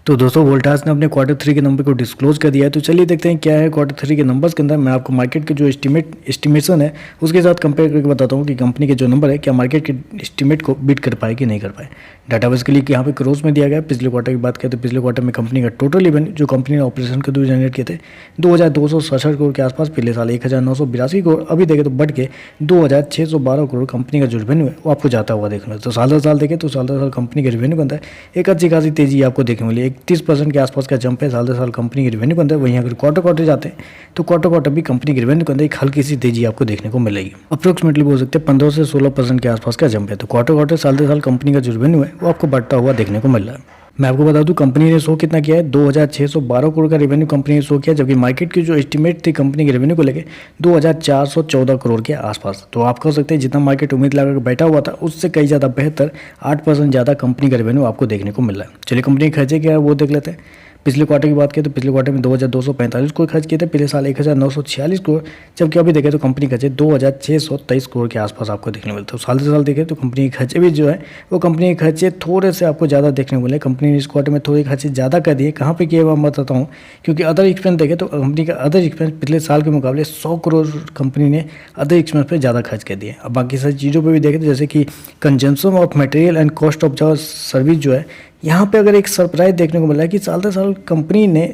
तो दोस्तों वोल्टास ने अपने क्वार्टर 3 के नंबर को डिस्क्लोज कर दिया है। तो चलिए देखते हैं क्या है क्वार्टर 3 के नंबर्स के अंदर। मैं आपको मार्केट के जो एस्टिमेशन है उसके साथ कंपेयर करके बताता हूँ कि कंपनी के जो नंबर है क्या मार्केट के एस्टिमेट को बीट कर पाए कि नहीं कर पाए। डाटा बेसिकली यहाँ पे क्रोज में दिया गया है। पिछले क्वार्टर की बात करें तो पिछले क्वार्टर में कंपनी का टोटल रेवेन्यू जो कंपनी ने ऑपरेशन के थ्रू जनरेट किए थे 2267 करोड़ के आसपास, पिछले साल 1982 करोड़, अभी देखें तो बढ़ के 2612 करोड़ कंपनी का जो रेवेन्यू है वो आपको जाता हुआ देखने मिलता है। तो साल दर साल देखें तो साल दर साल कंपनी के रेवेन्यू के अंदर एक अच्छी खासी तेजी आपको देखने मिली। 31% के आसपास का जंप है साल दर साल कंपनी के रेवेन्यू के अंदर। वहीं अगर क्वार्टर जाते हैं तो क्वार्टर भी कंपनी के रेवेन्यू के अंदर एक हल्की सी तेजी आपको देखने को मिलेगी। अप्रोक्सीमेटली बोल सकते हैं 15 से 16% के आसपास का जंप है। तो क्वार्टर साल दर साल कंपनी का जो रेवेन्यू है वो आपको बढ़ता हुआ देखने को मिल रहा है। मैं आपको बता दूं कंपनी ने शो कितना किया है, 2612 करोड़ का रेवेन्यू कंपनी ने शो किया, जबकि मार्केट की जो एस्टिमेट थी कंपनी के रेवेन्यू को लेके 2414 करोड़ के आसपास। तो आप कह सकते हैं जितना मार्केट उम्मीद लगा कर बैठा हुआ था उससे कई ज़्यादा बेहतर 8% ज़्यादा कंपनी का रेवेन्यू आपको देखने को मिल रहा है। चलिए कंपनी के खर्चे क्या है वो देख लेते हैं। पिछले क्वार्टर की बात करें तो पिछले क्वार्टर में 2245 करोड़ खर्च किए थे, पिछले साल 1946 करोड़, जबकि अभी देखें तो कंपनी खर्चे 2623 करोड़ के आसपास आपको देखने मिलते हैं। साल से साल देखें तो कंपनी के खर्चे भी जो है वो कंपनी के खर्चे थोड़े से आपको ज़्यादा देखने को मिले। कंपनी ने इस क्वार्टर में थोड़े खर्चे ज़्यादा कर दिए। कहाँ पे किए मैं बताता हूँ, क्योंकि अदर एक्सपेंस देखें तो कंपनी का अदर एक्सपेंस पिछले साल के मुकाबले 100 करोड़ कंपनी ने अदर एक्सपेंस पर ज़्यादा खर्च कर दिए। अब बाकी सारी चीज़ों पर भी देखें तो जैसे कि consumption of material and cost of service जो है, यहाँ पे अगर एक सरप्राइज देखने को मिला है कि साल दर साल कंपनी ने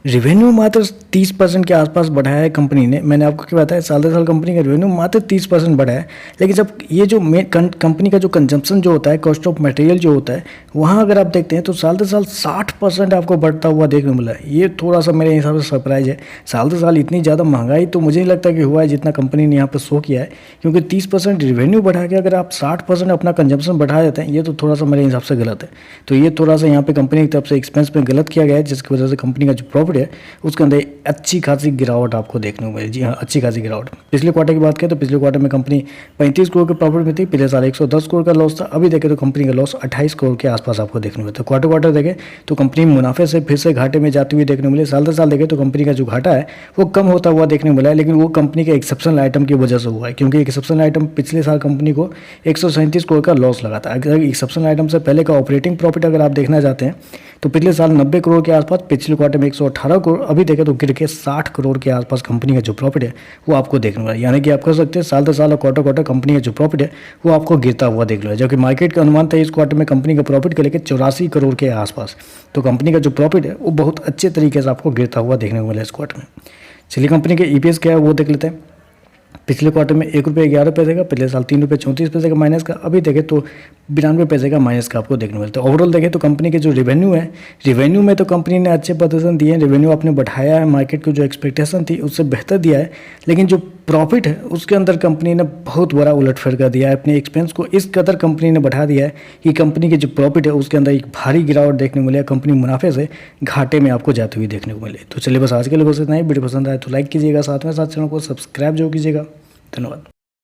रेवेन्यू मात्र 30% के आसपास बढ़ाया है कंपनी ने। मैंने आपको क्या बताया, साल दर साल कंपनी का रेवेन्यू मात्र 30% बढ़ा है, लेकिन जब ये जो कंपनी का जो कंजम्पशन जो होता है, कॉस्ट ऑफ मटेरियल जो होता है, वहाँ अगर आप देखते हैं तो साल दर साल 60% आपको बढ़ता हुआ देखने को मिला है। ये थोड़ा सा मेरे हिसाब से सरप्राइज है। साल दर साल इतनी ज़्यादा महंगाई तो मुझे नहीं लगता कि हुआ है जितना कंपनी ने यहाँ पर शो किया है, क्योंकि 30% रेवेन्यू बढ़ा के अगर आप 60% अपना कंजम्पशन बढ़ा देते हैं, ये तो थोड़ा सा मेरे हिसाब से गलत है। तो ये थोड़ा सा यहाँ पे कंपनी की तरफ से एक्सपेंस में गलत किया गया है, जिसकी वजह से कंपनी का जो प्रॉफिट है उसके अंदर अच्छी खासी गिरावट आपको देखने को मिली। जी हाँ, अच्छी खासी गिरावट। पिछले क्वार्टर की बात करें तो पिछले क्वार्टर में कंपनी 35 करोड़ के प्रॉफिट में थी, पिछले साल 110 करोड़ का लॉस था। अभी देखें तो कंपनी का लॉस 28 करोड़ के आसपास आपको देखने को मिलता है। क्वार्टर देखें तो कंपनी मुनाफे से फिर से घाटे में जाती हुई देखने को मिली। साल दर साल देखें तो कंपनी का जो घाटा है वो कम होता हुआ देखने को मिला है, लेकिन वो कंपनी के एक्सेप्शनल आइटम की वजह से हुआ है, क्योंकि एक्सेप्शनल आइटम पिछले साल कंपनी को 137 करोड़ का लॉस लगा था। अगर एक्सेप्शनल आइटम से पहले का ऑपरेटिंग प्रॉफिट अगर आप देखना चाहते हैं तो पिछले साल 90 करोड़ के आसपास, पिछले क्वार्टर में 118 करोड़, अभी देखें तो गिर के 60 करोड़ के आसपास कंपनी का जो प्रॉफिट है वो आपको देखने को मिला। यानी कि आप कह सकते हैं साल दर साल और क्वार्टर कंपनी का जो प्रॉफिट है वो आपको गिरता हुआ देख लो है, जबकि मार्केट का अनुमान था इस क्वार्टर में कंपनी का प्रॉफिट के लेकर 84 करोड़ के आसपास। तो कंपनी का जो प्रॉफिट है वो बहुत अच्छे तरीके से आपको गिरता हुआ देखने को मिला इस क्वार्टर में। चलिए कंपनी के ईपीएस क्या है वो देख लेते हैं। पिछले क्वार्टर में ₹1.11 का, पिछले साल ₹3.34 का माइनस का, अभी देखें तो 92 पैसे का माइनस का आपको देखने को मिलता है। ओवरऑल देखें तो कंपनी के जो रेवेन्यू है, रेवेन्यू में तो कंपनी ने अच्छे प्रदर्शन दिए हैं, रेवेन्यू आपने बढ़ाया है, मार्केट की जो एक्सपेक्टेशन थी उससे बेहतर दिया है, लेकिन जो प्रॉफिट है उसके अंदर कंपनी ने बहुत बड़ा उलटफेर कर दिया है। अपने एक्सपेंस को इस कदर कंपनी ने बढ़ा दिया है कि कंपनी की जो प्रॉफिट है उसके अंदर एक भारी गिरावट देखने को मिली है। कंपनी मुनाफे से घाटे में आपको जाती हुई देखने को मिले। तो चलिए बस आज के लिए बस इतना ही। वीडियो पसंद आए तो लाइक कीजिएगा, साथ में साथ चैनल को सब्सक्राइब जरूर कीजिएगा। धन्यवाद।